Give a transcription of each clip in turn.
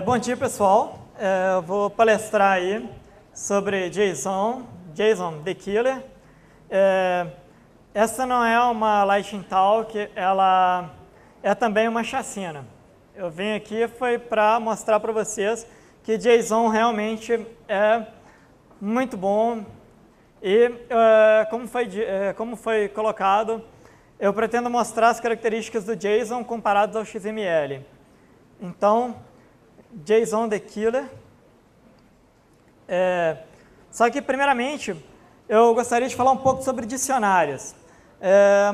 Bom dia, pessoal. Eu vou palestrar aí sobre JSON the Killer. Essa não é uma Lightning Talk, ela é também uma chacina. Eu vim aqui foi para mostrar para vocês que JSON realmente é muito bom e, como foi colocado, eu pretendo mostrar as características do JSON comparadas ao XML. Então, JSON the Killer. Só que, primeiramente, eu gostaria de falar um pouco sobre dicionários.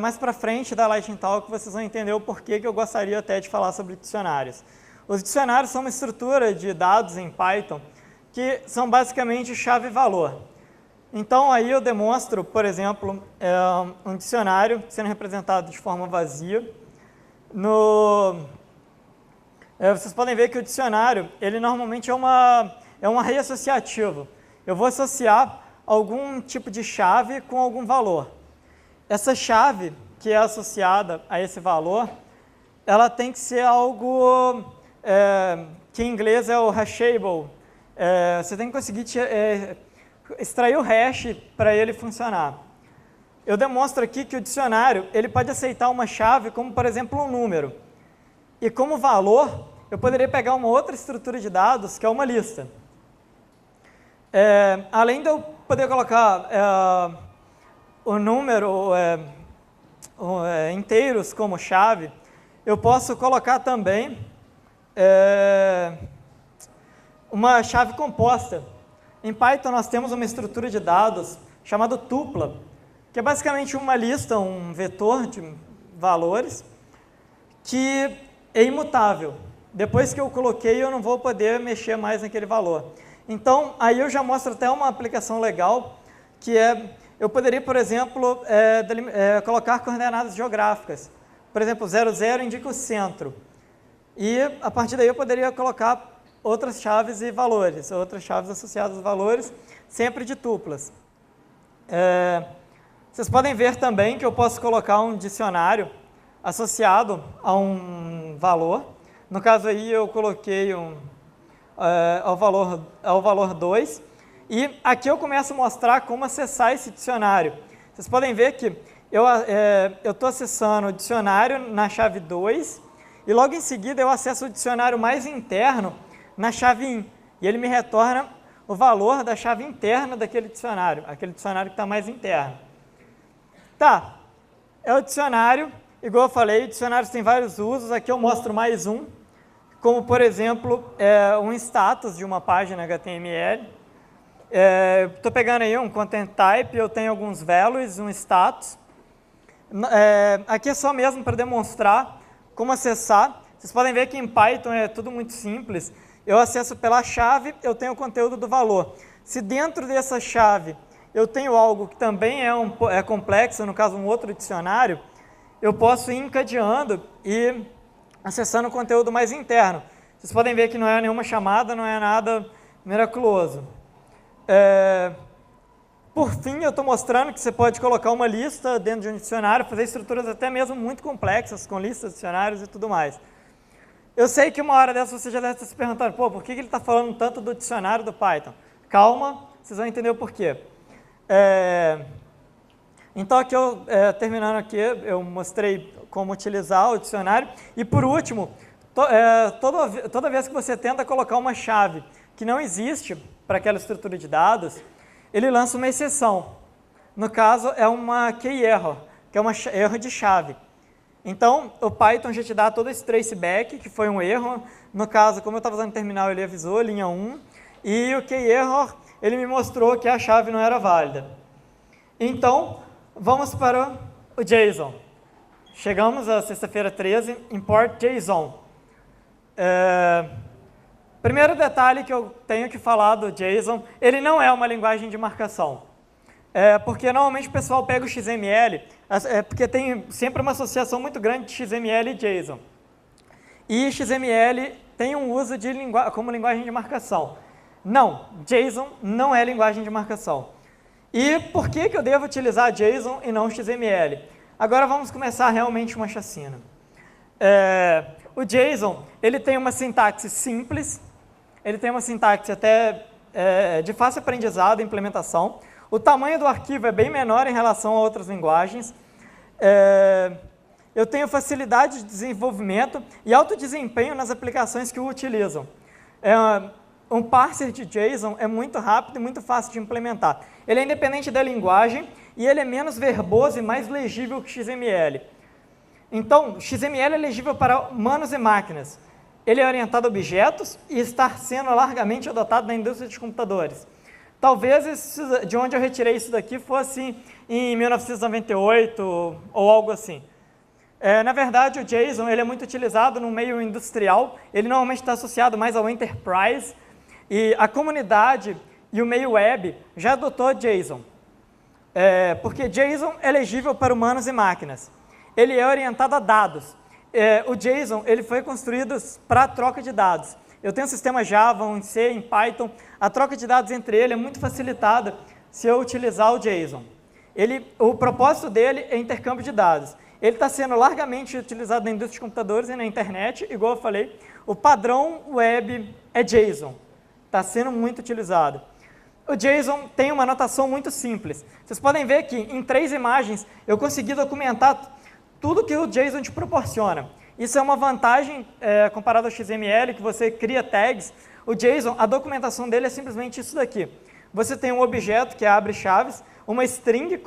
Mais para frente da Lightning Talk, vocês vão entender o porquê que eu gostaria até de falar sobre dicionários. Os dicionários são uma estrutura de dados em Python que são basicamente chave e valor. Então, aí eu demonstro, por exemplo, um dicionário sendo representado de forma vazia. Vocês podem ver que o dicionário, ele normalmente é um array associativo. Eu vou associar algum tipo de chave com algum valor. Essa chave que é associada a esse valor, ela tem que ser algo que em inglês é o hashable. Você tem que conseguir extrair o hash para ele funcionar. Eu demonstro aqui que o dicionário ele pode aceitar uma chave como, por exemplo, um número. E como valor, eu poderia pegar uma outra estrutura de dados, que é uma lista. Além de eu poder colocar o número inteiros como chave, eu posso colocar também uma chave composta. Em Python nós temos uma estrutura de dados chamada tupla, que é basicamente uma lista, um vetor de valores, que é imutável. Depois que eu coloquei, eu não vou poder mexer mais naquele valor. Então, aí eu já mostro até uma aplicação legal, que eu poderia, por exemplo, colocar coordenadas geográficas. Por exemplo, 00 indica o centro. E, a partir daí, eu poderia colocar outras chaves e valores, outras chaves associadas a valores, sempre de tuplas. Vocês podem ver também que eu posso colocar um dicionário associado a um valor. No caso aí, eu coloquei ao valor 2. E aqui eu começo a mostrar como acessar esse dicionário. Vocês podem ver que eu estou acessando o dicionário na chave 2 e logo em seguida eu acesso o dicionário mais interno na chave in. E ele me retorna o valor da chave interna daquele dicionário, aquele dicionário que está mais interno. Tá, é o dicionário, igual eu falei, dicionários têm vários usos, aqui eu mostro mais um, como por exemplo, um status de uma página HTML. Estou pegando aí um content type, eu tenho alguns values, um status. Aqui é só mesmo para demonstrar como acessar. Vocês podem ver que em Python é tudo muito simples. Eu acesso pela chave, eu tenho o conteúdo do valor. Se dentro dessa chave eu tenho algo que também é complexo, no caso um outro dicionário, eu posso ir encadeando e acessando o conteúdo mais interno. Vocês podem ver que não é nenhuma chamada, não é nada miraculoso. Por fim, eu estou mostrando que você pode colocar uma lista dentro de um dicionário, fazer estruturas até mesmo muito complexas, com listas, dicionários e tudo mais. Eu sei que uma hora dessa você já deve estar se perguntando, por que ele está falando tanto do dicionário do Python? Calma, vocês vão entender o porquê. Então, aqui terminando aqui, eu mostrei como utilizar o dicionário. E, por último, toda vez que você tenta colocar uma chave que não existe para aquela estrutura de dados, ele lança uma exceção. No caso, é uma key error, que é um erro de chave. Então, o Python já te dá todo esse traceback, que foi um erro. No caso, como eu estava usando o terminal, ele avisou, linha 1. E o key error, ele me mostrou que a chave não era válida. Então, vamos para o JSON. Chegamos à sexta-feira 13, import JSON. Primeiro detalhe que eu tenho que falar do JSON, ele não é uma linguagem de marcação. Porque normalmente o pessoal pega o XML, porque tem sempre uma associação muito grande de XML e JSON. E XML tem um uso como linguagem de marcação. Não, JSON não é linguagem de marcação. E por que eu devo utilizar JSON e não XML? Agora vamos começar realmente uma chacina. o JSON, ele tem uma sintaxe simples, ele tem uma sintaxe até de fácil aprendizado e implementação. O tamanho do arquivo é bem menor em relação a outras linguagens. Eu tenho facilidade de desenvolvimento e alto desempenho nas aplicações que o utilizam. Um parser de JSON é muito rápido e muito fácil de implementar. Ele é independente da linguagem e ele é menos verboso e mais legível que XML. Então, XML é legível para humanos e máquinas. Ele é orientado a objetos e está sendo largamente adotado na indústria de computadores. Talvez de onde eu retirei isso daqui fosse em 1998 ou algo assim. Na verdade, o JSON ele é muito utilizado no meio industrial, ele normalmente está associado mais ao Enterprise, e a comunidade e o meio web já adotou JSON, porque JSON é legível para humanos e máquinas. Ele é orientado a dados. O JSON ele foi construído para a troca de dados. Eu tenho um sistema Java, um C, em Python, a troca de dados entre eles é muito facilitada se eu utilizar o JSON. O propósito dele é intercâmbio de dados. Ele está sendo largamente utilizado na indústria de computadores e na internet, igual eu falei. O padrão web é JSON, está sendo muito utilizado. O JSON tem uma notação muito simples. Vocês podem ver que em 3 imagens eu consegui documentar tudo que o JSON te proporciona. Isso é uma vantagem comparado ao XML, que você cria tags. O JSON, a documentação dele é simplesmente isso daqui. Você tem um objeto que abre chaves, uma string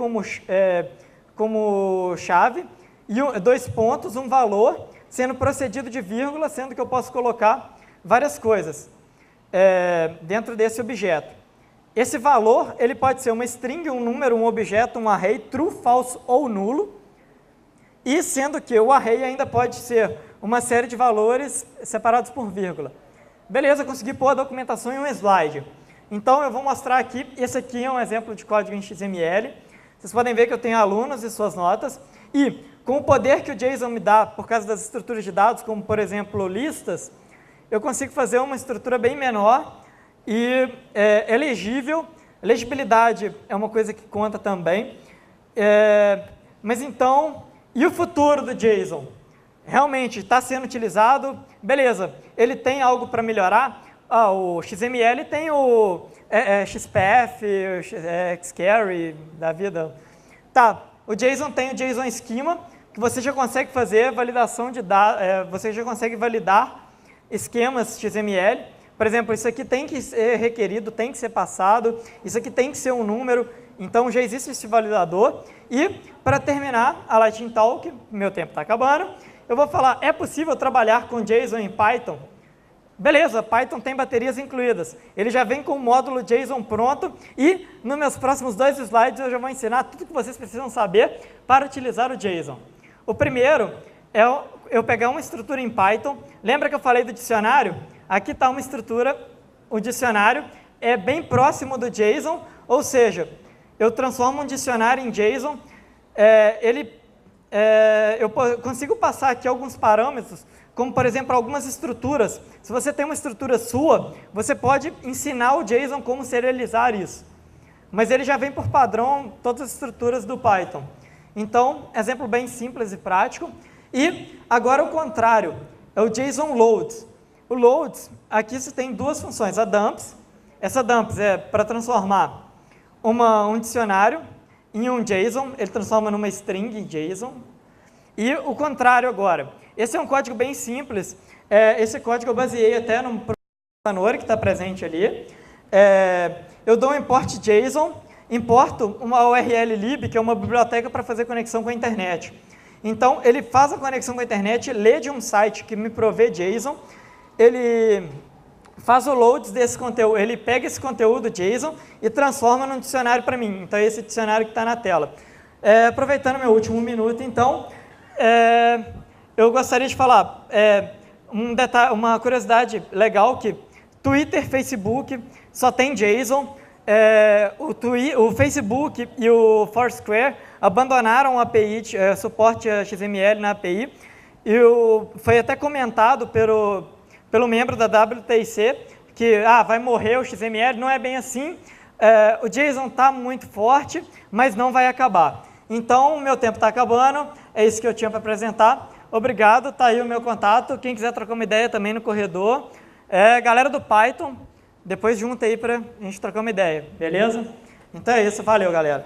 como chave, e 2 pontos, um valor, sendo procedido de vírgula, sendo que eu posso colocar várias coisas dentro desse objeto. Esse valor ele pode ser uma string, um número, um objeto, um array, true, false ou nulo, e sendo que o array ainda pode ser uma série de valores separados por vírgula. Beleza, eu consegui pôr a documentação em um slide. Então, eu vou mostrar aqui, esse aqui é um exemplo de código em XML. Vocês podem ver que eu tenho alunos e suas notas, e com o poder que o JSON me dá, por causa das estruturas de dados, como, por exemplo, listas, eu consigo fazer uma estrutura bem menor e é legível. Legibilidade é uma coisa que conta também. Mas então, e o futuro do JSON? Realmente está sendo utilizado, beleza, ele tem algo para melhorar? O XML tem o XPath, Xcarry da vida. Tá, o JSON tem o JSON Schema, que você já consegue fazer validação de dados, você já consegue validar esquemas XML. Por exemplo, isso aqui tem que ser requerido, tem que ser passado, isso aqui tem que ser um número, então já existe esse validador. E, para terminar a Lightning Talk, meu tempo está acabando, eu vou falar, é possível trabalhar com JSON em Python? Beleza, Python tem baterias incluídas. Ele já vem com o módulo JSON pronto e nos meus próximos 2 slides eu já vou ensinar tudo que vocês precisam saber para utilizar o JSON. O primeiro é eu pegar uma estrutura em Python. Lembra que eu falei do dicionário? Aqui está uma estrutura, o dicionário é bem próximo do JSON, ou seja, eu transformo um dicionário em JSON, eu consigo passar aqui alguns parâmetros, como, por exemplo, algumas estruturas. Se você tem uma estrutura sua, você pode ensinar o JSON como serializar isso. Mas ele já vem por padrão todas as estruturas do Python. Então, exemplo bem simples e prático. E agora o contrário, é o JSON Loads. O Loads, aqui você tem 2 funções. A dumps, essa dumps é para transformar um dicionário em um JSON, ele transforma numa string em JSON. E o contrário agora. Esse é um código bem simples. Esse código eu baseei até no Tanori, que está presente ali. Eu dou um import JSON, importo uma URL lib, que é uma biblioteca para fazer conexão com a internet. Então, ele faz a conexão com a internet, lê de um site que me provê JSON, ele faz o load desse conteúdo, ele pega esse conteúdo JSON e transforma num dicionário para mim. Então, é esse dicionário que está na tela. Aproveitando meu último minuto, então, eu gostaria de falar uma curiosidade legal, que Twitter, Facebook só tem JSON, o Facebook e o Foursquare abandonaram a API, suporte a XML na API, e foi até comentado pelo membro da WTIC que vai morrer o XML. Não é bem assim, o JSON está muito forte, mas não vai acabar. Então, o meu tempo está acabando, é isso que eu tinha para apresentar. obrigado, tá aí o meu contato. Quem quiser trocar uma ideia também no corredor. Galera do Python, depois junta aí para a gente trocar uma ideia, beleza? Então é isso, valeu, galera.